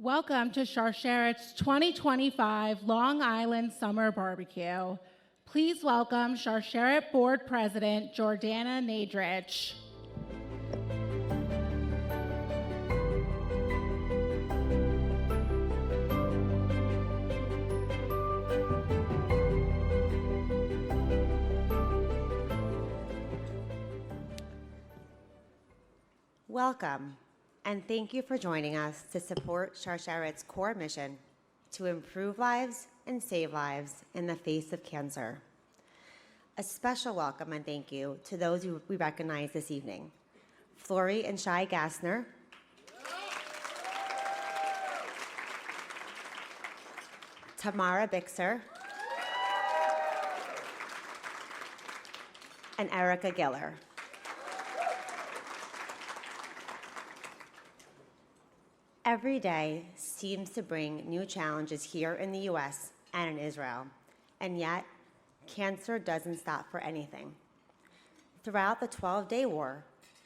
Welcome to Sharsheret's 2025 Long Island Summer Barbecue. Please welcome Sharsheret Board President Jordana Nadrich. Welcome, and thank you for joining us to support Sharsheret's core mission to improve lives and save lives in the face of cancer. A special welcome and thank you to those who we recognize this evening. Flory and Shai Gassner, Tamara Bixer, and Erica Giller. Every day seems to bring new challenges here in the US and in Israel, and yet cancer doesn't stop for anything. Throughout the 12-day war,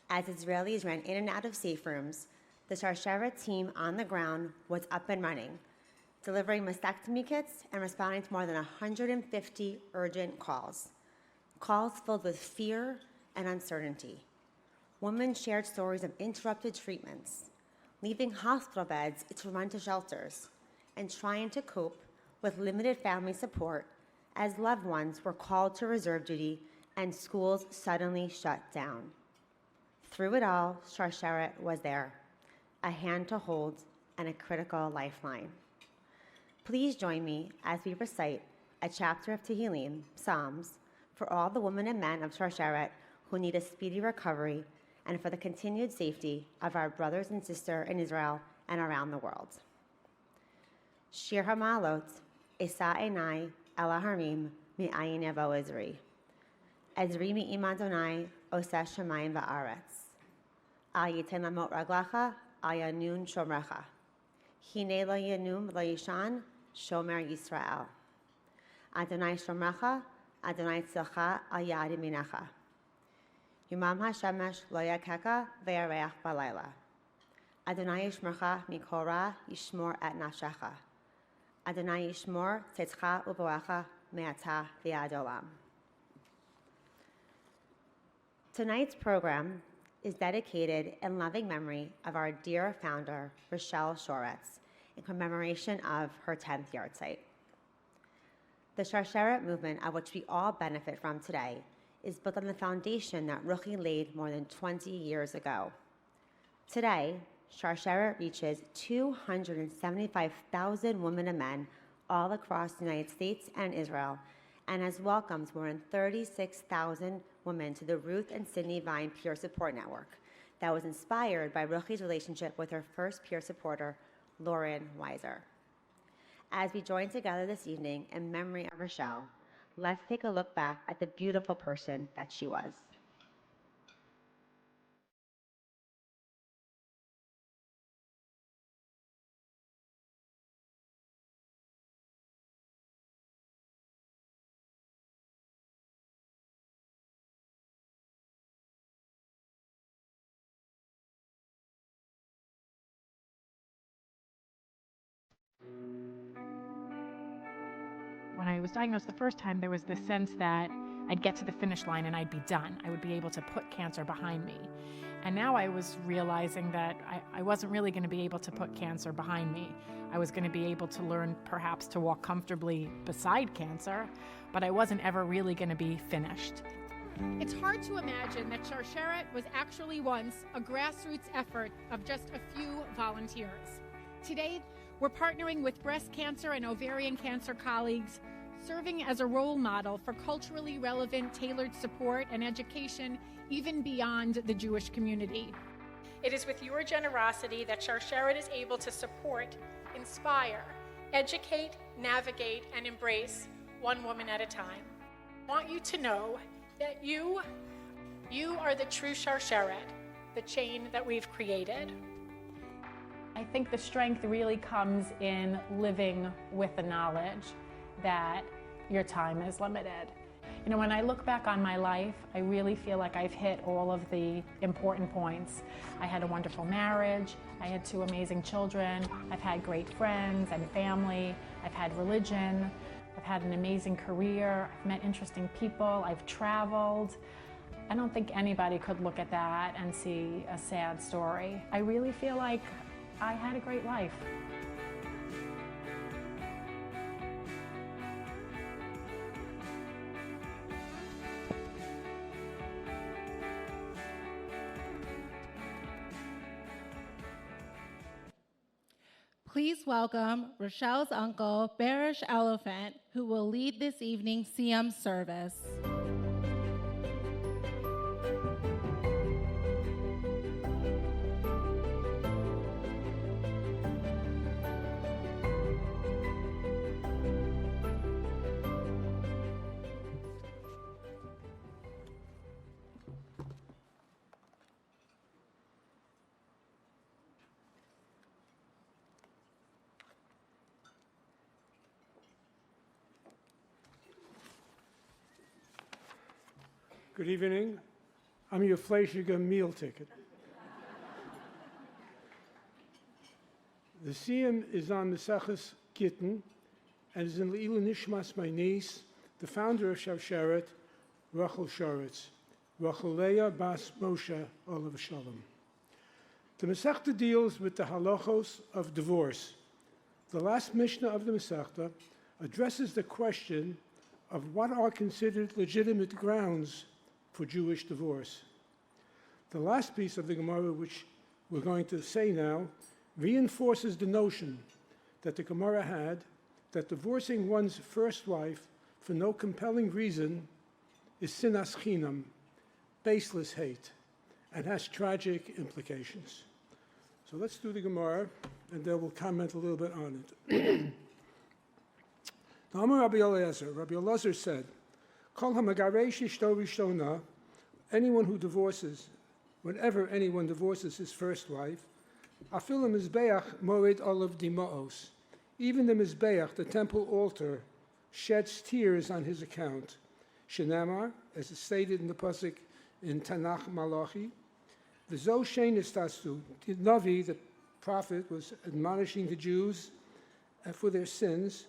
as Israelis ran in and out of safe rooms, the Sharsheret team on the ground was up and running, delivering mastectomy kits and responding to more than 150 urgent calls filled with fear and uncertainty. Women shared stories of interrupted treatments, leaving hospital beds to run to shelters, and trying to cope with limited family support as loved ones were called to reserve duty and schools suddenly shut down. Through it all, Sharsheret was there, a hand to hold and a critical lifeline. Please join me as we recite a chapter of Tehillim, Psalms, for all the women and men of Sharsheret who need a speedy recovery and for the continued safety of our brothers and sisters in Israel and around the world. Shir HaMa'alot, Esa Einai El HaHarim Mi'ayin Yavo Ezri. Ezri Mi'im Adonai Oseh Shamayim Va'aretz. Al Yitem Lamot Raglacha Al Yanun Shomrecha. Hine Lo Yanum Lo Yishan Shomer Yisrael. Adonai Shomrecha Adonai Tzilcha Al Yad Yaminecha. Yumam HaShemesh Lo Yakeka Ve'areach Balayla. Adonai Yishmercha Mikol Ra Yishmor et Nafshecha. Adonai Yishmor Tzedcha U'Boacha Me'ata V'Ad Olam. Tonight's program is dedicated in loving memory of our dear founder, Rochelle Shoretz, in commemoration of her 10th yahrzeit. The Sharsheret movement, of which we all benefit from today, is built on the foundation that Ruchi laid more than 20 years ago. Today, Sharsheret reaches 275,000 women and men all across the United States and Israel, and has welcomed more than 36,000 women to the Ruth and Sydney Vine Peer Support Network that was inspired by Ruchi's relationship with her first peer supporter, Lauren Weiser. As we join together this evening in memory of Rochelle, let's take a look back at the beautiful person that she was. When I was diagnosed the first time, there was this sense that I'd get to the finish line and I'd be done. I would be able to put cancer behind me. And now I was realizing that I wasn't really going to be able to put cancer behind me. I was going to be able to learn perhaps to walk comfortably beside cancer, but I wasn't ever really going to be finished. It's hard to imagine that Sharsheret was actually once a grassroots effort of just a few volunteers. Today, we're partnering with breast cancer and ovarian cancer colleagues, serving as a role model for culturally relevant, tailored support and education even beyond the Jewish community. It is with your generosity that Sharsheret is able to support, inspire, educate, navigate, and embrace one woman at a time. I want you to know that you are the true Sharsheret, the chain that we've created. I think the strength really comes in living with the knowledge that your time is limited You know, when I look back on my life, I really feel like I've hit all of the important points. I had a wonderful marriage, I had 2 amazing children, I've had great friends and family, I've had religion, I've had an amazing career, I've met interesting people, I've traveled. I don't think anybody could look at that and see a sad story. I really feel like I had a great life. Please welcome Rochelle's uncle, Barish Elephant, who will lead this evening's Siyum service. Good evening. I'm your Fleischiger meal ticket. The Siyum is on Meseches Gittin and is in Le'ilu Nishmas, my niece, the founder of Sharsheret, Rachel Sharetz, Rachel Leah Bas Moshe Olav Shalom. The Masechta deals with the halachos of divorce. The last Mishnah of the Masechta addresses the question of what are considered legitimate grounds for Jewish divorce. The last piece of the Gemara, which we're going to say now, reinforces the notion that the Gemara had that divorcing one's first wife for no compelling reason is sinas chinam, baseless hate, and has tragic implications. So let's do the Gemara, and then we'll comment a little bit on it. The Amar Rabbi Eliezer said, Kol ha'megaresh ishto rishona, anyone who divorces, whenever anyone divorces his first wife, afilu mizbeach moed olav dimaos, even the mizbeach, the temple altar, sheds tears on his account. Shenamar, as is stated in the pasuk in Tanakh Malachi, v'zo shenis tastu, the Navi, the prophet, was admonishing the Jews for their sins.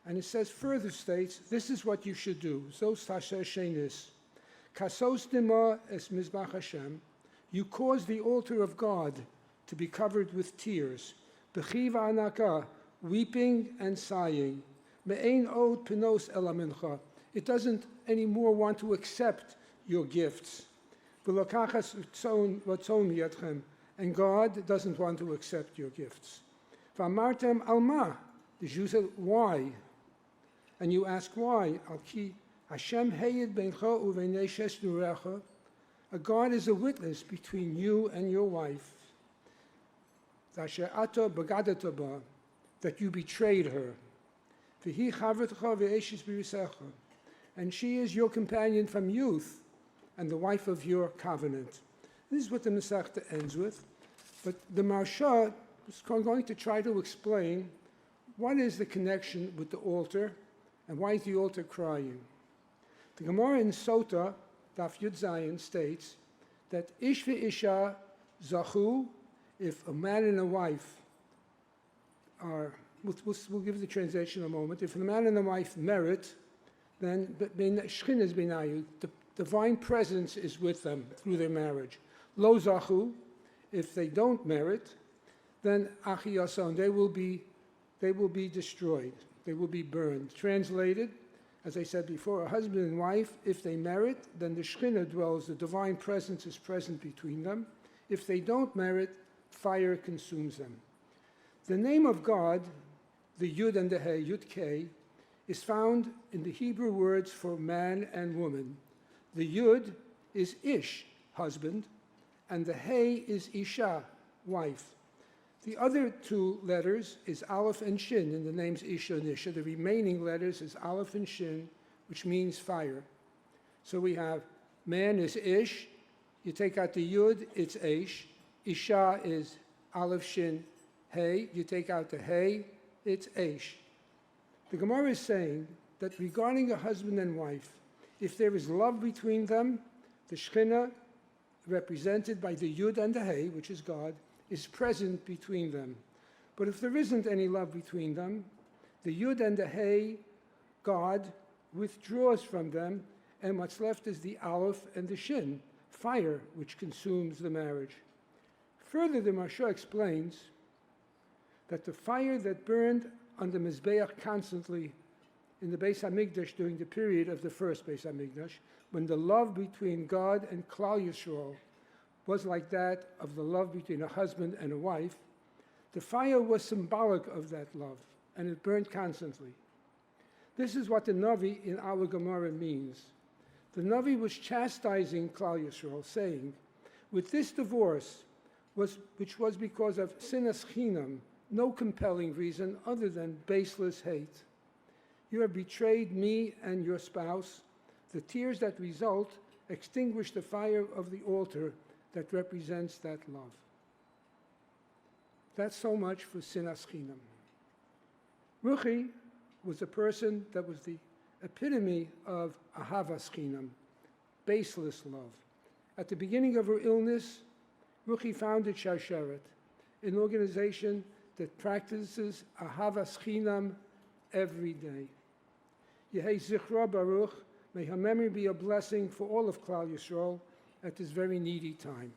And it says, further states, this is what you should do. Zos tasher shenis. Kasos dima es mizbach Hashem. You cause the altar of God to be covered with tears. Bechiv anaka, weeping and sighing. Me'ein od pinos elamincha. It doesn't anymore want to accept your gifts. V'lokachas ratzon miyadchem. And God doesn't want to accept your gifts. V'amartem alma. The Jews said, why? And you ask why? Al-ki Hashem heyed beincha uveinei shesh nurecha. A God is a witness between you and your wife. That you betrayed her. And she is your companion from youth and the wife of your covenant. This is what the Masechta ends with. But the Marsha is going to try to explain what is the connection with the altar and why is the altar crying. The Gemara in Sota, Daf Yud Zayin, states that ish ve'isha zachu, if a man and a wife are, we'll give the translation in a moment, if a man and a wife merit, then shchin is benayu, the divine presence is with them through their marriage. Lo zachu, if they don't merit, then achi yason, they will be destroyed. They will be burned. Translated, as I said before, a husband and wife, if they merit, then the Shekhinah dwells, the divine presence is present between them. If they don't merit, fire consumes them. The name of God, the Yud and the He, Yud K, is found in the Hebrew words for man and woman. The Yud is Ish, husband, and the He is Isha, wife. The other 2 letters is Aleph and Shin in the names Isha and Isha. The remaining letters is Aleph and Shin, which means fire. So we have man is Ish. You take out the Yud, it's Ish. Isha is Aleph Shin Hey. You take out the Hey, it's Ish. The Gemara is saying that regarding a husband and wife, If there is love between them, the Shekhinah, represented by the Yud and the Hey, which is God, is present between them. But if there isn't any love between them, the Yud and the Hey, God, withdraws from them, and what's left is the Aleph and the Shin, fire, which consumes the marriage. Further, the Maharsha explains that the fire that burned on the Mizbeach constantly in the Beis HaMikdash during the period of the first Beis HaMikdash, when the love between God and Klal Yisrael was like that of the love between a husband and a wife, the fire was symbolic of that love, and it burned constantly. This is what the Navi in our Gemara means. The Navi was chastising Klal Yisrael, saying, with this divorce, which was because of sinas chinam, no compelling reason other than baseless hate. You have betrayed me and your spouse. The tears that result extinguish the fire of the altar that represents that love. That's so much for sinas chinam. Ruchi was a person that was the epitome of ahavas chinam, baseless love. At the beginning of her illness, Ruchi founded Sharsheret, an organization that practices ahavas chinam every day. Yehei Zichra Baruch, may her memory be a blessing for all of Klal Yisrael at this very needy time.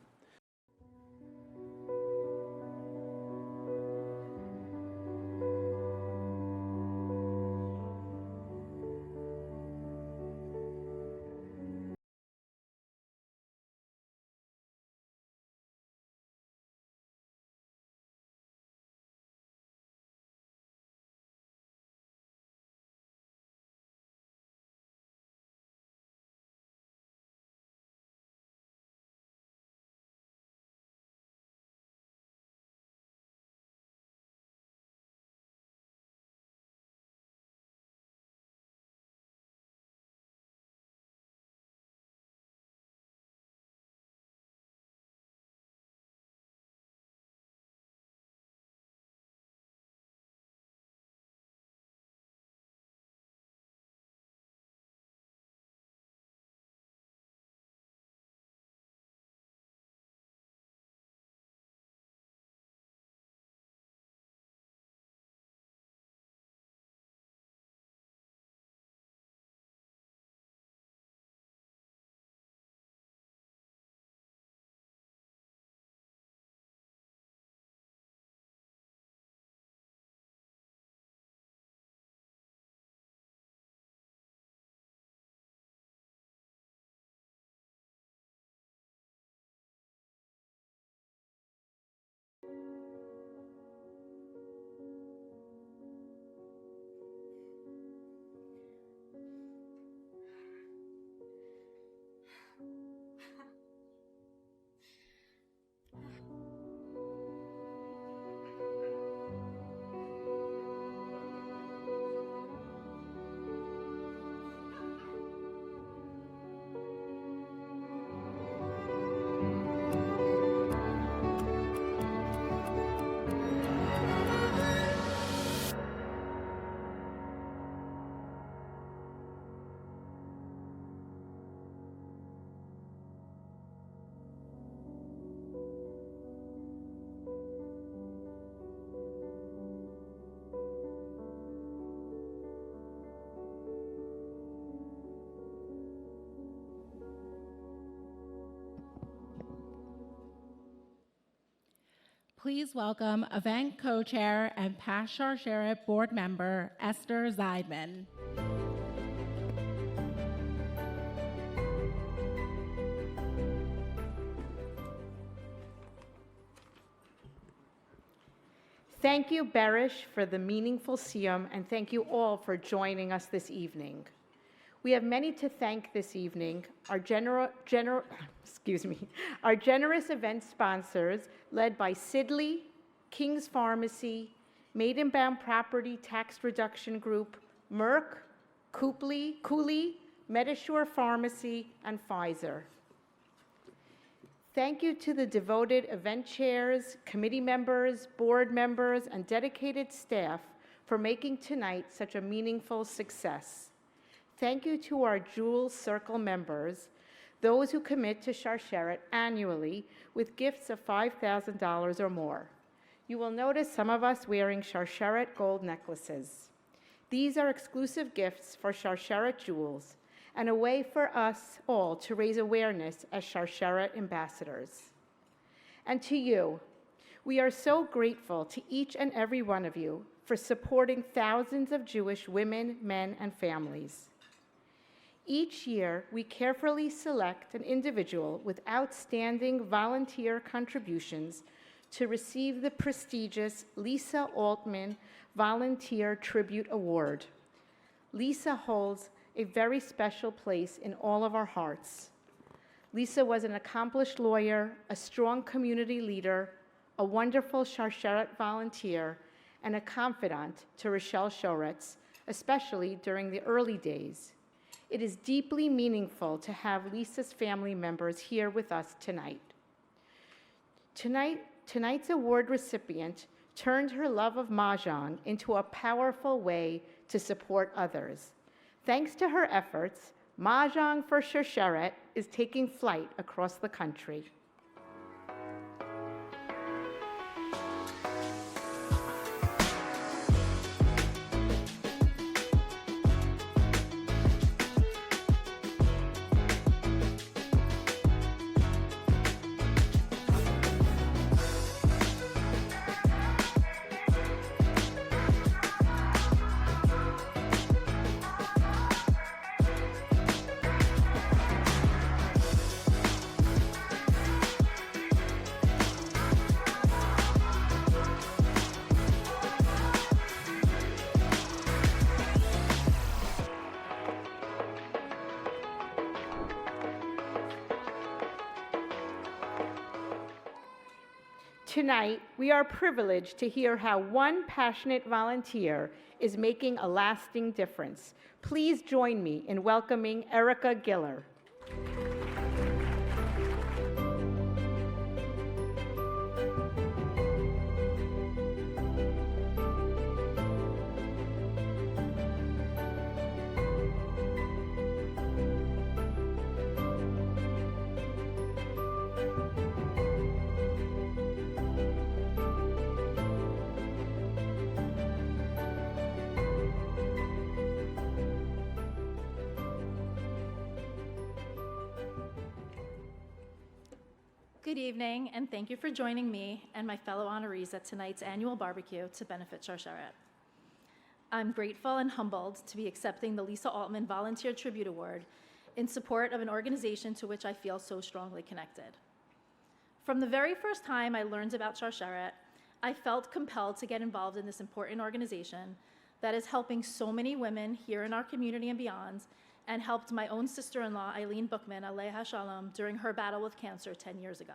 Please welcome event co-chair and past Sharsheret board member, Esther Zeidman. Thank you, Berish, for the meaningful siyum, and thank you all for joining us this evening. We have many to thank this evening. Our our generous event sponsors, led by Sidley, King's Pharmacy, Maidenbaum Property Tax Reduction Group, Merck, Cooley, Medisure Pharmacy, and Pfizer. Thank you to the devoted event chairs, committee members, board members, and dedicated staff for making tonight such a meaningful success. Thank you to our Jewel Circle members, those who commit to Sharsheret annually with gifts of $5,000 or more. You will notice some of us wearing Sharsheret gold necklaces. These are exclusive gifts for Sharsheret Jewels and a way for us all to raise awareness as Sharsheret ambassadors. And to you, we are so grateful to each and every one of you for supporting thousands of Jewish women, men, and families. Each year, we carefully select an individual with outstanding volunteer contributions to receive the prestigious Lisa Altman Volunteer Tribute Award. Lisa holds a very special place in all of our hearts. Lisa was an accomplished lawyer, a strong community leader, a wonderful Sharsheret volunteer, and a confidant to Rochelle Shoretz, especially during the early days. It is deeply meaningful to have Lisa's family members here with us tonight. Tonight's award recipient turned her love of Mahjong into a powerful way to support others. Thanks to her efforts, Mahjong for Sharsheret is taking flight across the country. Tonight, we are privileged to hear how one passionate volunteer is making a lasting difference. Please join me in welcoming Erica Giller. Good evening, and thank you for joining me and my fellow honorees at tonight's annual barbecue to benefit Sharsheret. I'm grateful and humbled to be accepting the Lisa Altman Volunteer Tribute Award in support of an organization to which I feel so strongly connected. From the very first time I learned about Sharsheret, I felt compelled to get involved in this important organization that is helping so many women here in our community and beyond, and helped my own sister-in-law, Eileen Bookman, Aleha Shalom, during her battle with cancer 10 years ago.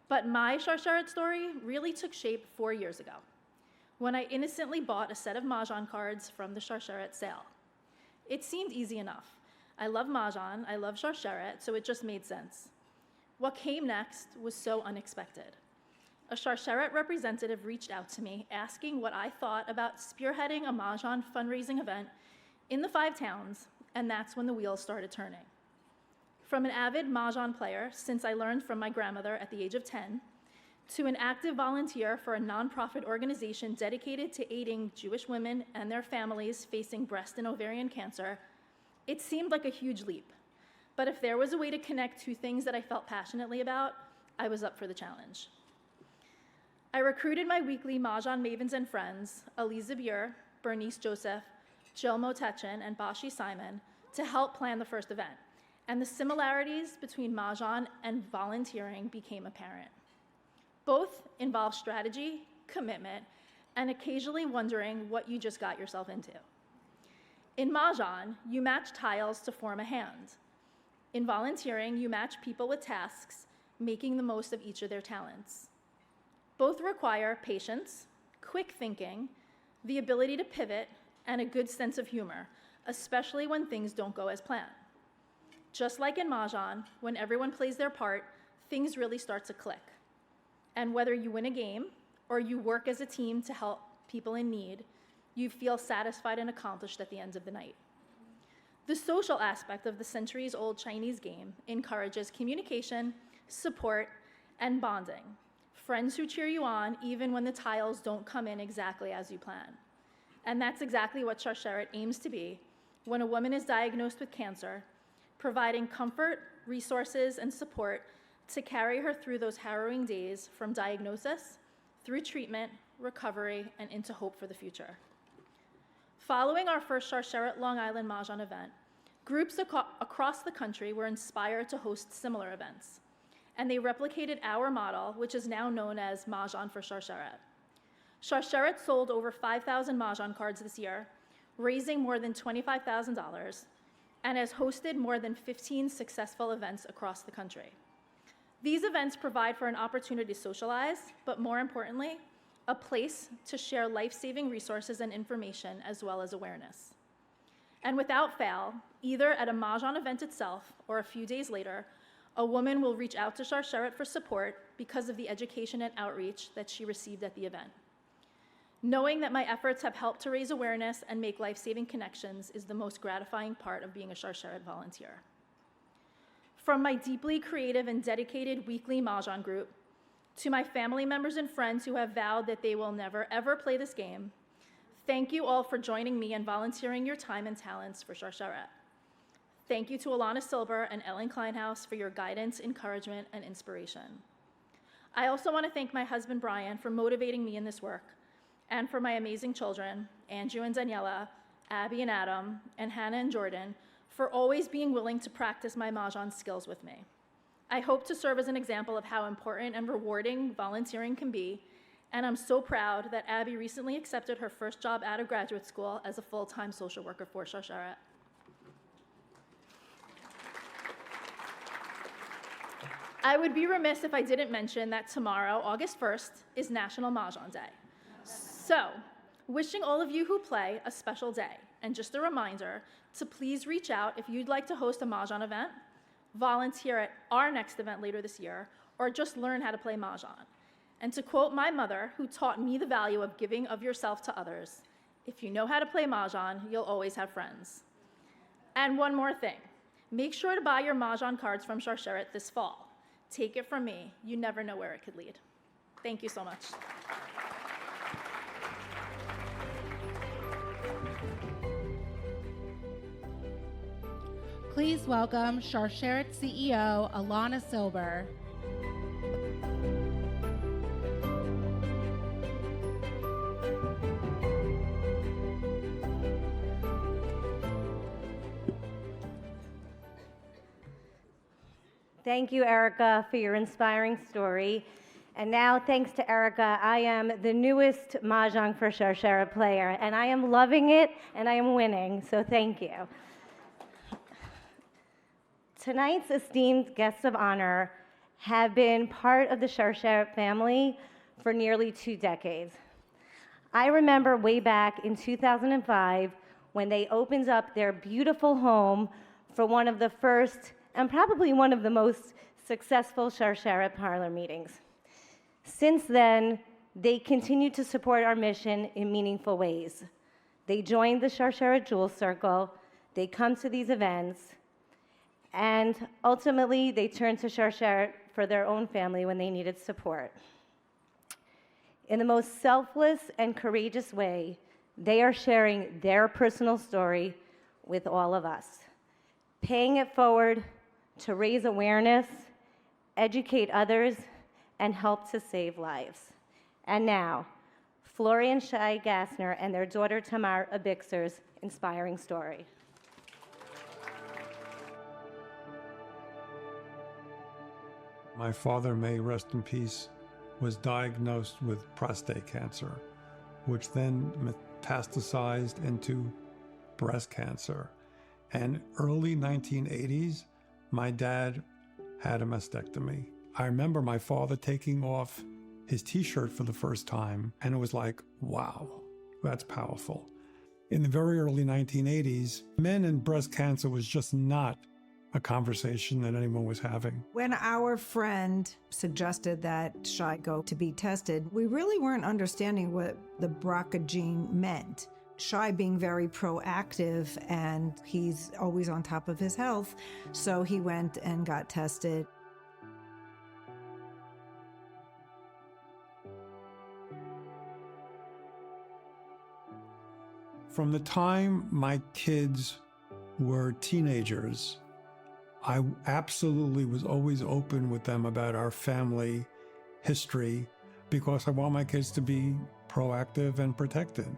But my Sharsheret story really took shape 4 years ago, when I innocently bought a set of Mahjong cards from the Sharsheret sale. It seemed easy enough. I love Mahjong, I love Sharsheret, so it just made sense. What came next was so unexpected. A Sharsheret representative reached out to me asking what I thought about spearheading a Mahjong fundraising event in the 5 towns, and that's when the wheels started turning. From an avid Mahjong player, since I learned from my grandmother at the age of 10, to an active volunteer for a nonprofit organization dedicated to aiding Jewish women and their families facing breast and ovarian cancer, it seemed like a huge leap. But if there was a way to connect 2 things that I felt passionately about, I was up for the challenge. I recruited my weekly Mahjong mavens and friends, Aliza Bure, Bernice Joseph, Jill Motechin, and Bashi Simon, to help plan the first event, and the similarities between Mahjong and volunteering became apparent. Both involve strategy, commitment, and occasionally wondering what you just got yourself into. In Mahjong, you match tiles to form a hand. In volunteering, you match people with tasks, making the most of each of their talents. Both require patience, quick thinking, the ability to pivot, and a good sense of humor, especially when things don't go as planned. Just like in Mahjong, when everyone plays their part, things really start to click. And whether you win a game or you work as a team to help people in need, you feel satisfied and accomplished at the end of the night. The social aspect of the centuries-old Chinese game encourages communication, support, and bonding. Friends who cheer you on even when the tiles don't come in exactly as you plan. And that's exactly what Sharsheret aims to be when a woman is diagnosed with cancer, providing comfort, resources, and support to carry her through those harrowing days from diagnosis, through treatment, recovery, and into hope for the future. Following our first Sharsheret Long Island Mahjong event, groups across the country were inspired to host similar events, and they replicated our model, which is now known as Mahjong for Sharsheret. Sharsheret sold over 5,000 Mahjong cards this year, raising more than $25,000, and has hosted more than 15 successful events across the country. These events provide for an opportunity to socialize, but more importantly, a place to share life-saving resources and information as well as awareness. And without fail, either at a Mahjong event itself or a few days later, a woman will reach out to Sharsheret for support because of the education and outreach that she received at the event. Knowing that my efforts have helped to raise awareness and make life-saving connections is the most gratifying part of being a Sharsheret volunteer. From my deeply creative and dedicated weekly Mahjong group, to my family members and friends who have vowed that they will never ever play this game, thank you all for joining me and volunteering your time and talents for Sharsheret. Thank you to Alana Silber and Ellen Kleinhaus for your guidance, encouragement, and inspiration. I also want to thank my husband Brian for motivating me in this work, and for my amazing children, Andrew and Daniela, Abby and Adam, and Hannah and Jordan, for always being willing to practice my Mahjong skills with me. I hope to serve as an example of how important and rewarding volunteering can be, and I'm so proud that Abby recently accepted her first job out of graduate school as a full-time social worker for Sharsheret. I would be remiss if I didn't mention that tomorrow, August 1st, is National Mahjong Day. So, wishing all of you who play a special day, and just a reminder to please reach out if you'd like to host a Mahjong event, volunteer at our next event later this year, or just learn how to play Mahjong. And to quote my mother, who taught me the value of giving of yourself to others, if you know how to play Mahjong, you'll always have friends. And one more thing, make sure to buy your Mahjong cards from Sharsheret this fall. Take it from me, you never know where it could lead. Thank you so much. Please welcome Sharsheret CEO Alana Silber. Thank you, Erica, for your inspiring story. And now, thanks to Erica, I am the newest Mahjong for Sharsheret player, and I am loving it, and I am winning, so thank you. Tonight's esteemed guests of honor have been part of the Sharsheret family for nearly 2 decades. I remember way back in 2005 when they opened up their beautiful home for one of the first and probably one of the most successful Sharsheret parlor meetings. Since then, they continue to support our mission in meaningful ways. They joined the Sharsheret Jewel Circle, they come to these events, and ultimately they turned to Sharsheret for their own family when they needed support. In the most selfless and courageous way, they are sharing their personal story with all of us, paying it forward to raise awareness, educate others, and help to save lives. And now, Florian Shai Gassner and their daughter Tamar Abixer's inspiring story. My father, may rest in peace, was diagnosed with prostate cancer, which then metastasized into breast cancer. And early 1980s, my dad had a mastectomy. I remember my father taking off his t-shirt for the first time, and it was like, wow, that's powerful. In the very early 1980s, men and breast cancer was just not a conversation that anyone was having. When our friend suggested that Shai go to be tested, we really weren't understanding what the BRCA gene meant. Shai being very proactive, and he's always on top of his health, so he went and got tested. From the time my kids were teenagers, I absolutely was always open with them about our family history because I want my kids to be proactive and protected.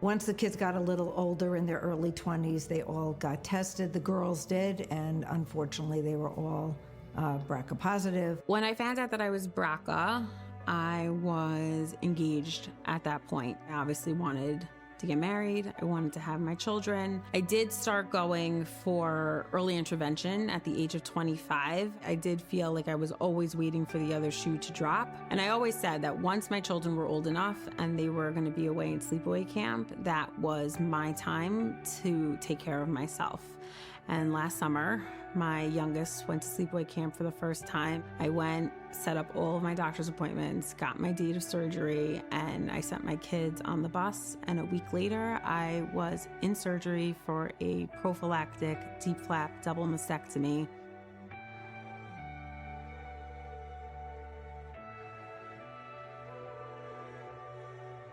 Once the kids got a little older, in their early 20s, they all got tested. The girls did, and unfortunately, they were all BRCA positive. When I found out that I was BRCA, I was engaged at that point. I obviously wanted to get married. I wanted to have my children. I did start going for early intervention at the age of 25. I did feel like I was always waiting for the other shoe to drop. And I always said that once my children were old enough and they were going to be away in sleepaway camp, that was my time to take care of myself. And last summer, my youngest went to sleepaway camp for the first time. I went, set up all of my doctor's appointments, got my date of surgery, and I sent my kids on the bus. And a week later, I was in surgery for a prophylactic deep flap double mastectomy.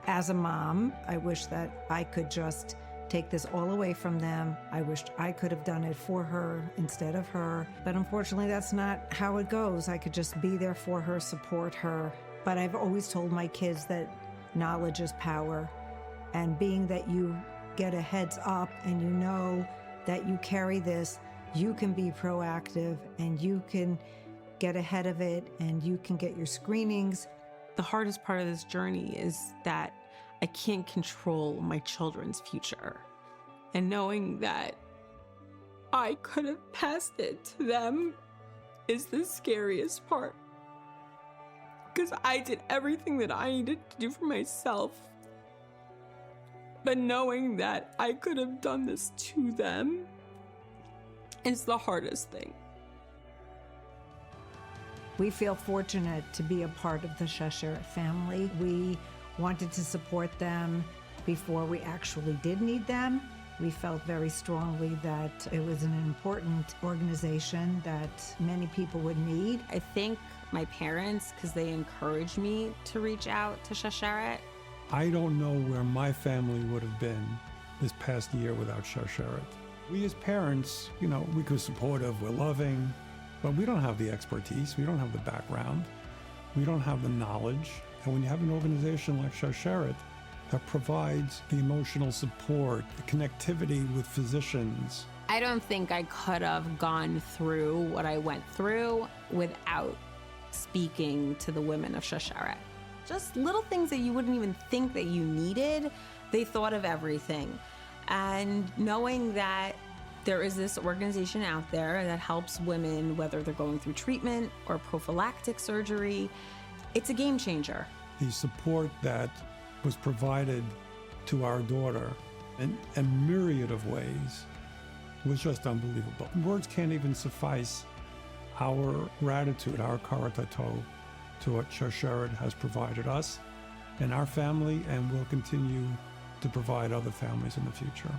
As a mom, I wish that I could just take this all away from them. I wished I could have done it for her instead of her. But unfortunately, that's not how it goes. I could just be there for her, support her. But I've always told my kids that knowledge is power. And being that you get a heads up and you know that you carry this, you can be proactive and you can get ahead of it and you can get your screenings. The hardest part of this journey is that I can't control my children's future. And knowing that I could have passed it to them is the scariest part. Because I did everything that I needed to do for myself. But knowing that I could have done this to them is the hardest thing. We feel fortunate to be a part of the Sharsheret family. We wanted to support them before we actually did need them. We felt very strongly that it was an important organization that many people would need. I thank my parents because they encouraged me to reach out to Sharsheret. I don't know where my family would have been this past year without Sharsheret. We as parents, we could supportive, we're loving, but we don't have the expertise, we don't have the background, we don't have the knowledge. And when you have an organization like Sharsheret that provides the emotional support, the connectivity with physicians. I don't think I could have gone through what I went through without speaking to the women of Sharsheret. Just little things that you wouldn't even think that you needed, they thought of everything. And knowing that there is this organization out there that helps women, whether they're going through treatment or prophylactic surgery, it's a game changer. The support that was provided to our daughter in a myriad of ways was just unbelievable. Words can't even suffice our gratitude, our karatato, to what Sharsheret has provided us and our family, and will continue to provide other families in the future.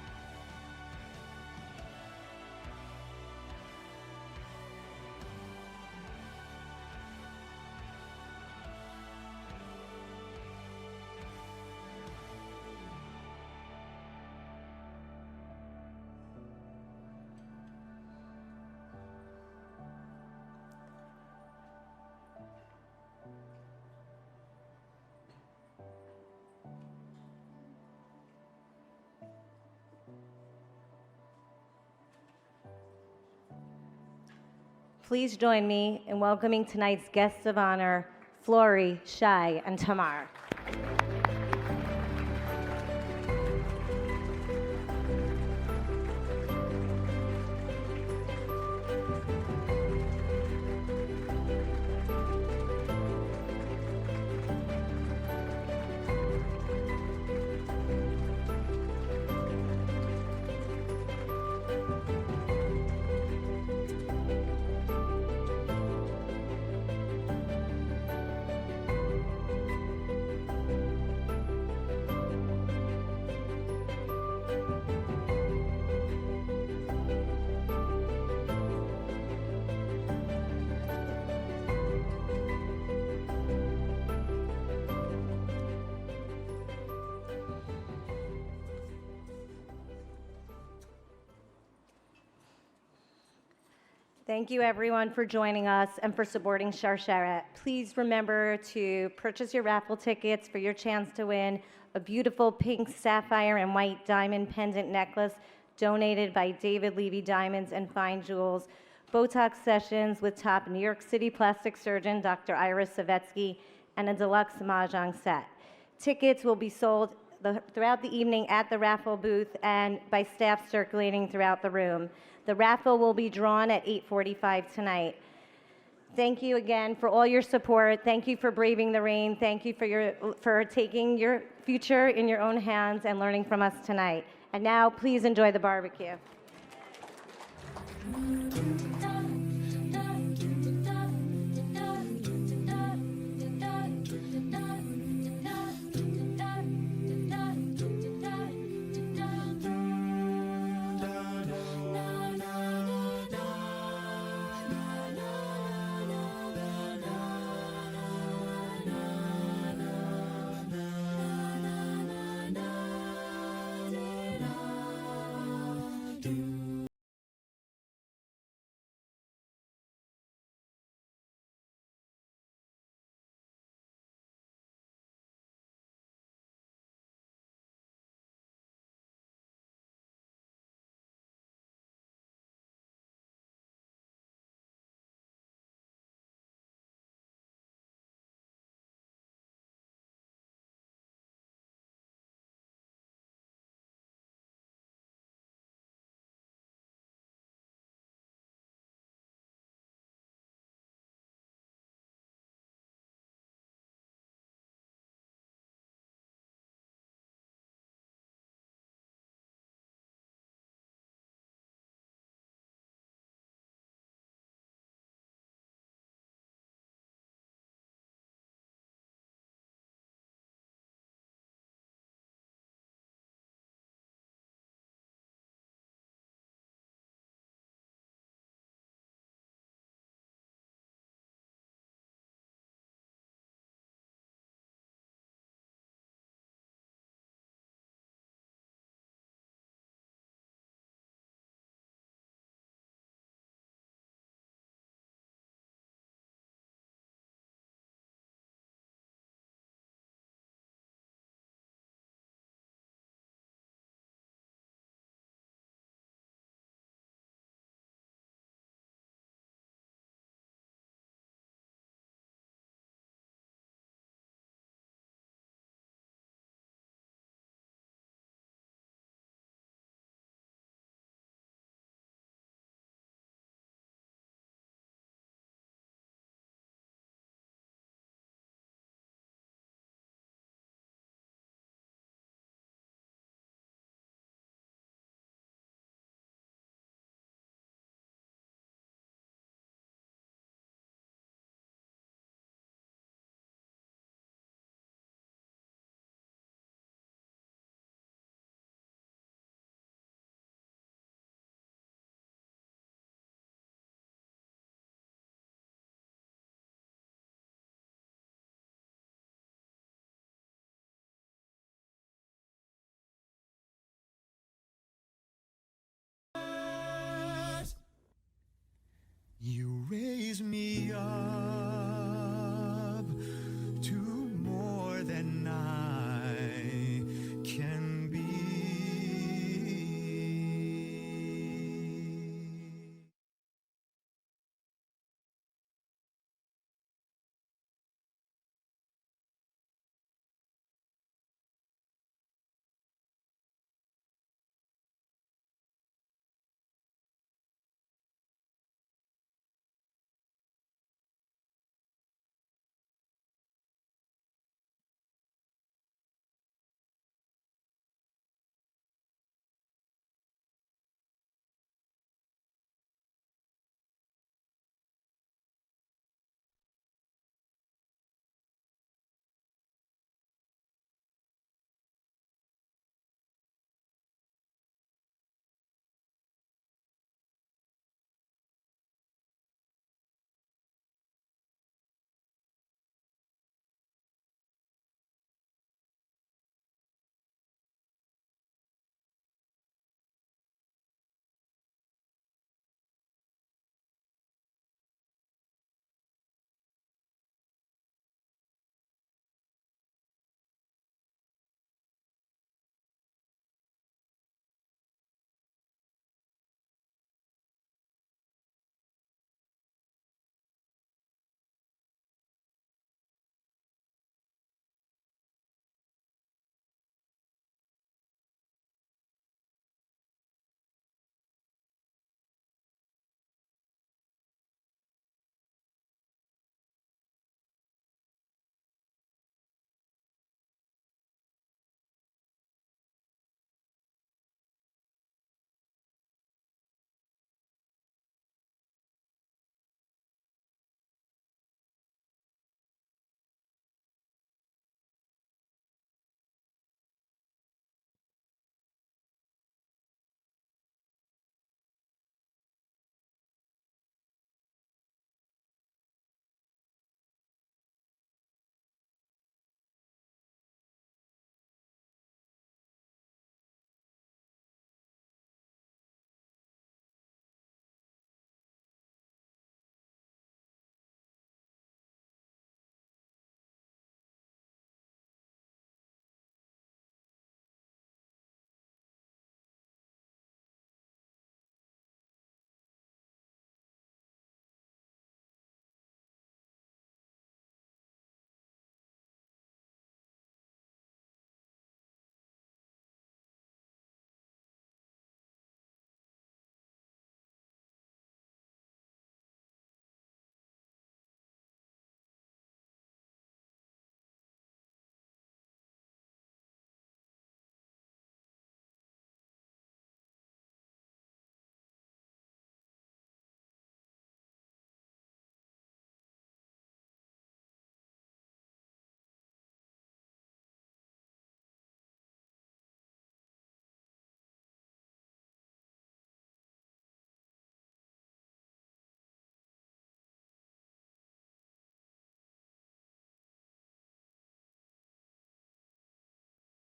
Please join me in welcoming tonight's guests of honor, Flory, Shai, and Tamar. Thank you, everyone, for joining us and for supporting Sharsheret. Please remember to purchase your raffle tickets for your chance to win a beautiful pink sapphire and white diamond pendant necklace donated by David Levy Diamonds and Fine Jewels, Botox sessions with top New York City plastic surgeon Dr. Iris Savetsky, and a deluxe mahjong set. Tickets will be sold throughout the evening at the raffle booth and by staff circulating throughout the room. The raffle will be drawn at 8:45 tonight. Thank you again for all your support. Thank you for braving the rain. Thank you for taking your future in your own hands and learning from us tonight. And now, please enjoy the barbecue.